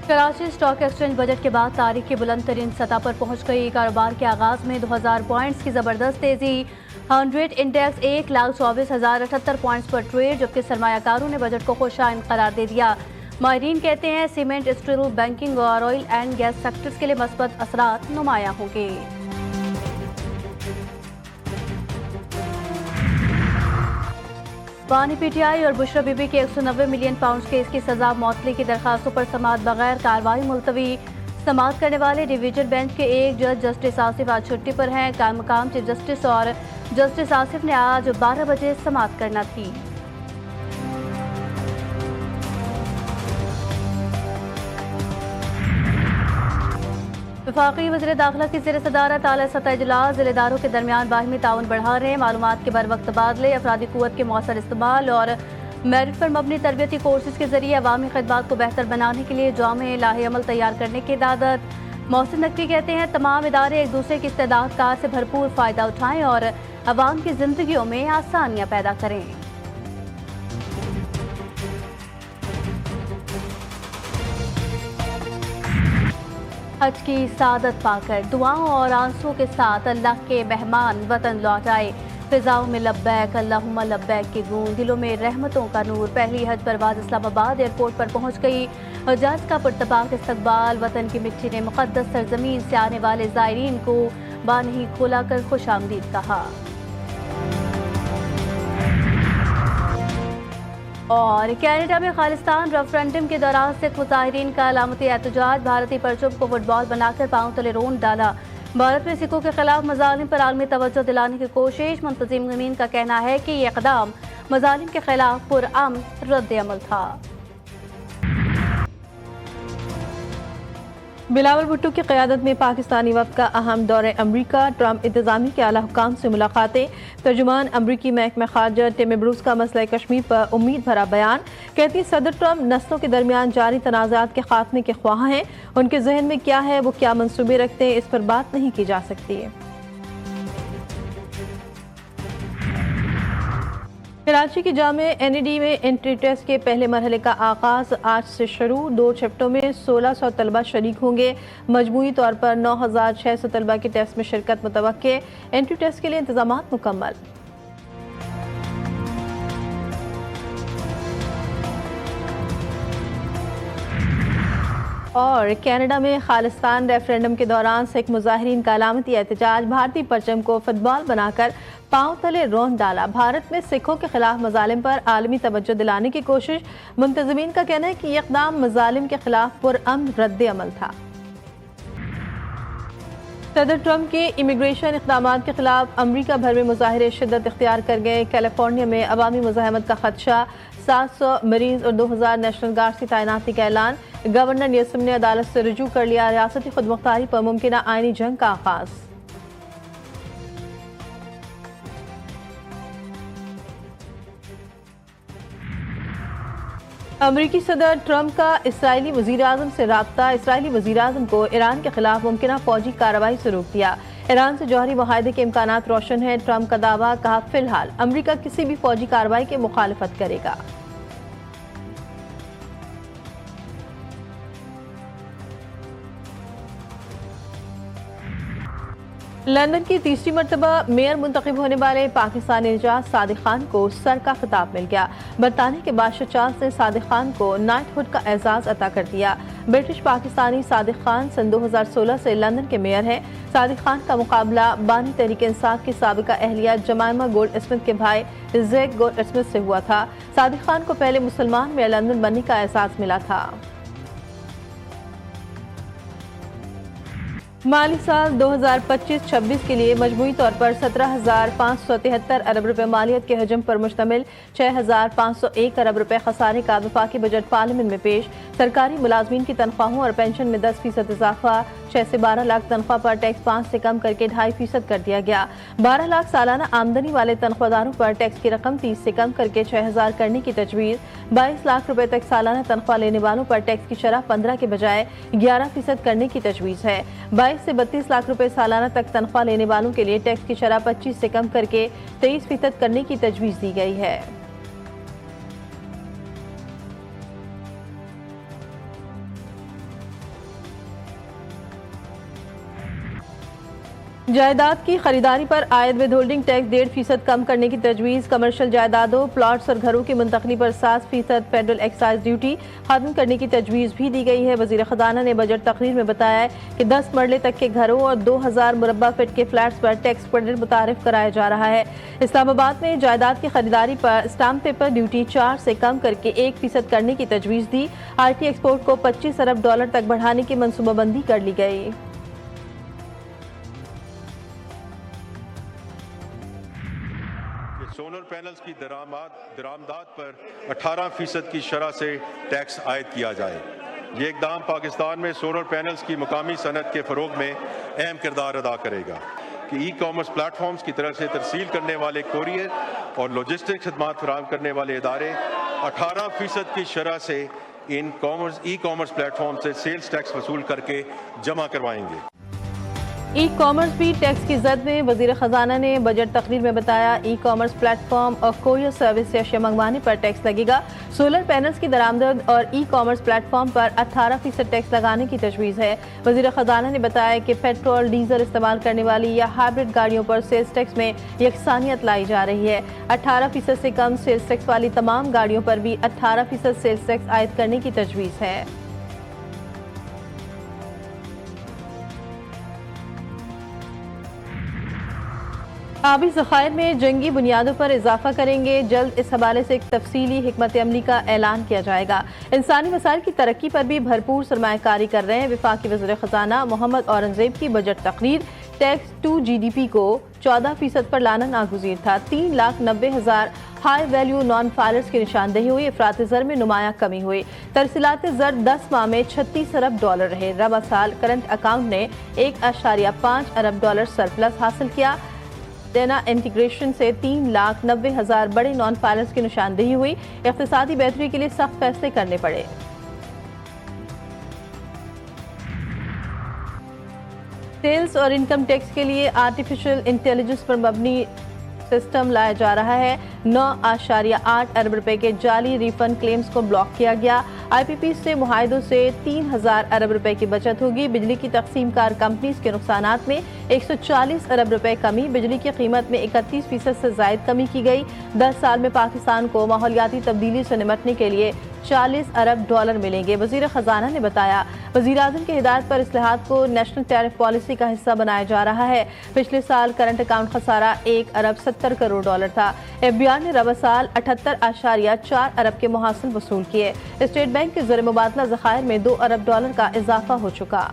Karachi stock exchange budget के बाद तारीख की बुलंद तरीन सतह पर पहुंच गई। कारोबार के आगाज में 2000 पॉइंट्स की जबरदस्त तेजी। 100 इंडेक्स 1,24,078 पॉइंट्स पर ट्रेड, जबकि सरमायाकारों ने बजट को खुशाइन करार दे दिया। माहिरीन कहते हैं सीमेंट, स्टील, बैंकिंग और ऑयल एंड गैस सेक्टर्स के लिए मस्बत असरात नुमायां होंगे। बानी पीटीआई और बुशरा बीबी के 190 मिलियन पाउंड केस की सजा मौतली की दरखास्तों पर समाअत बगैर कार्रवाई मुलतवी। समाअत करने वाले डिवीजन बेंच के एक जज जस्टिस आसिफ आज छुट्टी पर हैं। कायम मकाम चीफ जस्टिस और जस्टिस आसिफ ने आज 12 बजे समाअत करना थी। वफाकी वज़ीर दाखिला की ज़ेर सदारत आला सतह इजलास ज़िलेदारों के दरमियान बाहिमी ताउन बढ़ा रहे हैं। मालूमात के बर वक्त तबादले, अफरादी क़ुव्वत के मौसर इस्तेमाल और मेरिट पर मबनी तरबियती कोर्सेज के जरिए अवामी खिदमात को बेहतर बनाने के लिए जामे लाहे अमल तैयार करने की इदादत। मोहसिन नकवी कहते हैं तमाम इदारे एक दूसरे की इस्तेदाद कार से भरपूर फ़ायदा उठाएँ और अवाम की ज़िंदगियों में आसानियाँ पैदा करें। हज की सादत पाकर दुआओं और आंसुओं के साथ अल्लाह के मेहमान वतन लौट आए। फिजाओं में लब्बैक अल्लाहुम्मा लब्बैक की गूंज, दिलों में रहमतों का नूर। पहली हज परवाज़ इस्लामाबाद एयरपोर्ट पर पहुंच गई। हजाज का पुरतपाक इस्तकबाल, वतन की मिट्टी ने मुक़द्दस सरजमीन से आने वाले ज़ायरीन को बानही खोला कर खुशामदीद कहा। और कनाडा में खालिस्तान रेफरेंडम के दौरान सिख मुजाहिरीन का अलामती एहतजाज। भारतीय परचम को फुटबॉल बनाकर पांव तले रोंद डाला। भारत में सिखों के खिलाफ मजालिम पर आलमी तवज्जो दिलाने की कोशिश। मुंतजिमीन का कहना है कि ये इक़दाम मजालिम के खिलाफ पुरअमन रद्द अमल था। बिलावल भुट्टो की क़यादत में पाकिस्तानी वफ़द का अहम दौरे अमरीका। ट्रंप इंतज़ामी के आला हुकाम से मुलाकातें। तर्जुमान अमरीकी महकमा ख़ारजा टिम ब्रूस का मसला कश्मीर पर उम्मीद भरा बयान। कहती सदर ट्रंप नस्लों के दरमियान जारी तनाज़ात के खात्मे के ख्वाह हैं। उनके जहन में क्या है, वो क्या मंसूबे रखते हैं, इस पर बात नहीं की जा सकती है। कराची की जामे एनईडी में एंट्री टेस्ट के पहले मरहले का आगाज आज से शुरू। 2 शिफ्टों में 1600 तलबा शरीक होंगे। मजमूई तौर पर 9600 तलबा के टेस्ट में शिरकत मुतवक्के। एंट्री टेस्ट के लिए इंतजामात मुकम्मल। और कनाडा में खालिस्तान रेफरेंडम के दौरान सिख मुजाहिरीन का अलामती एहतजाज। भारतीय परचम को फुटबॉल बनाकर पांव तले रोंद डाला। भारत में सिखों के खिलाफ मजालिम पर आलमी तवज्जो दिलाने की कोशिश। मुंतजिमीन का कहना है कि यह इक़दाम मजालिम के खिलाफ पुरअमन रद्द अमल था। सदर ट्रंप के इमिग्रेशन इक़दामात के खिलाफ अमरीका भर में मुजाहिरे शिद्दत इख्तियार कर गए। कैलिफोर्निया में अवामी मुज़ाहमत का खदशा। 700 मरीज और 2000 नेशनल गार्ड की तैनाती का ऐलान। गवर्नर न्यूसम ने अदालत से रुजू कर लिया। रियासती खुदमुख्तारी पर मुमकिना आईनी जंग का आगाज। अमरीकी सदर ट्रंप का इसराइली वज़ीर-ए-आज़म से राब्ता। इसराइली वज़ीर-ए-आज़म को ईरान के खिलाफ मुमकिना फौजी कार्रवाई से रोक दिया। ईरान से जौहरी मुआहदे के इम्कानात रोशन है। ट्रंप का दावा, कहा फिलहाल अमरीका किसी भी फौजी कार्रवाई की मुखालफत करेगा। लंदन की तीसरी मरतबा मेयर मुंतखब होने वाले पाकिस्तानी निजात सादिक खान को सर का खिताब मिल गया। बरतानिया के बादशाह चार्ल्स ने सादिक खान को नाइटहुड का एजाज अता कर दिया। ब्रिटिश पाकिस्तानी सादिक खान सन 2016 से लंदन के मेयर हैं। सादिक खान का मुकाबला बानी तहरीक इंसाफ की साबिका अहलिया जमाइमा गोल्ड स्मिथ के भाई जैक गोल्ड स्मिथ से हुआ था। सादिक खान को पहले मुसलमान मेयर लंदन बनने का एहसास मिला था। माली साल 2025-26 के लिए मजमूई तौर पर 17,573 अरब रुपए मालियत के हजम पर मुश्तमिल 6,501 अरब रुपए खसारे का वफाकी बजट पार्लियामेंट में पेश। सरकारी मुलाजमीन की तनख्वाहों और पेंशन में 10% इजाफा। 6 से 12 लाख तनख्वाह पर टैक्स 5 से कम करके 2.5% कर दिया गया। 12 लाख सालाना आमदनी वाले तनख्वाहदारों पर टैक्स की रकम 30 से कम करके 6,000 करने की तजवीज़। 22 लाख रुपए तक सालाना तनख्वाह लेने वालों पर टैक्स की शरह 15 के बजाय 11% करने की तजवीज़ है। 22 से 32 लाख रुपए सालाना तक तनख्वाह लेने वालों के लिए टैक्स की शरह 25 से कम करके 23% करने की तजवीज़ दी गई है। جائیداد کی خریداری پر عائد ود ہولڈنگ ٹیکس 1.5% کم کرنے کی تجویز، کمرشل جائیدادوں، پلاٹس اور گھروں کی منتقلی پر 7% فیڈرل ایکسائز ڈیوٹی ختم کرنے کی تجویز بھی دی گئی ہے۔ وزیر خزانہ نے بجٹ تقریر میں بتایا ہے کہ 10 مرلے تک کے گھروں اور 2000 مربع فٹ کے فلیٹس پر ٹیکس کریڈٹ متعارف کرایا جا رہا ہے۔ اسلام آباد میں جائیداد کی خریداری پر اسٹامپ پیپر ڈیوٹی 4 سے کم کر کے 1% کرنے کی تجویز دی۔ آرٹی ایکسپورٹ کو $25 ارب تک بڑھانے کی منصوبہ بندی کر لی گئی۔ سولر پینلز کی درآمدات پر 18% کی شرح سے ٹیکس عائد کیا جائے۔ یہ اقدام پاکستان میں سولر پینلز کی مقامی صنعت کے فروغ میں اہم کردار ادا کرے گا کہ ای کامرس پلیٹ فارمز کی طرف سے ترسیل کرنے والے کوریئر اور لاجسٹک خدمات فراہم کرنے والے ادارے 18% کی شرح سے ان ای کامرس پلیٹ فارم سے سیلز ٹیکس وصول کر کے جمع کروائیں گے۔ ای کامرس بھی ٹیکس کی زد میں، وزیر خزانہ نے بجٹ تقریر میں بتایا ای کامرس پلیٹ فارم اور کوریئر سروس سے اشیاء منگوانے پر ٹیکس لگے گا۔ سولر پینلز کی درآمد اور ای کامرس پلیٹ فارم پر 18% ٹیکس لگانے کی تجویز ہے۔ وزیر خزانہ نے بتایا کہ پیٹرول ڈیزل استعمال کرنے والی یا ہائبرڈ گاڑیوں پر سیلز ٹیکس میں یکسانیت لائی جا رہی ہے۔ 18% سے کم سیلز ٹیکس والی تمام گاڑیوں پر بھی 18% سیلز ٹیکس عائد کرنے کی تجویز ہے۔ آبی ذخائر میں جنگی بنیادوں پر اضافہ کریں گے، جلد اس حوالے سے ایک تفصیلی حکمت عملی کا اعلان کیا جائے گا۔ انسانی وسائل کی ترقی پر بھی بھرپور سرمایہ کاری کر رہے ہیں۔ وفاقی وزیر خزانہ محمد اورنگزیب کی بجٹ تقریر tax to G D P کو 14% پر لانا ناگزیر تھا۔ 3,90,000 ہائی ویلیو نان فائلرز کی نشاندہی ہوئی، افراط زر میں نمایاں کمی ہوئی۔ ترسیلات زر 10 ماہ میں $36 ارب رہے۔ ربع سال کرنٹ اکاؤنٹ نے $1.5 ارب سرپلس حاصل کیا۔ دینا انٹیگریشن سے 3,90,000 بڑے نان فائلرز کی نشاندہی ہوئی۔ اقتصادی بہتری کے لیے سخت فیصلے کرنے پڑے۔ سیلز اور انکم ٹیکس کے لیے آرٹیفیشل انٹیلیجنس پر مبنی سسٹم لایا جا رہا ہے۔ 9.8 ارب روپے کے جعلی ریفنڈ کلیمز کو بلاک کیا گیا۔ آئی پی پی سے معاہدوں سے 3,000 ارب روپے کی بچت ہوگی۔ بجلی کی تقسیم کار کمپنیز کے نقصانات میں 140 ارب روپے کمی، بجلی کی قیمت میں 31% سے زائد کمی کی گئی۔ 10 سال میں پاکستان کو ماحولیاتی تبدیلی سے نمٹنے کے لیے $40 ارب ملیں گے۔ وزیر خزانہ نے بتایا وزیر اعظم کی ہدایت پر اصلاحات کو نیشنل ٹیرف پالیسی کا حصہ بنایا جا رہا ہے۔ پچھلے سال کرنٹ اکاؤنٹ خسارہ $1 ارب 70 کروڑ تھا۔ ایف بی آر نے ربع سال 78.4 ارب کے محاصل وصول کیے۔ اسٹیٹ بینک کے زر مبادلہ ذخائر میں $2 ارب کا اضافہ ہو چکا۔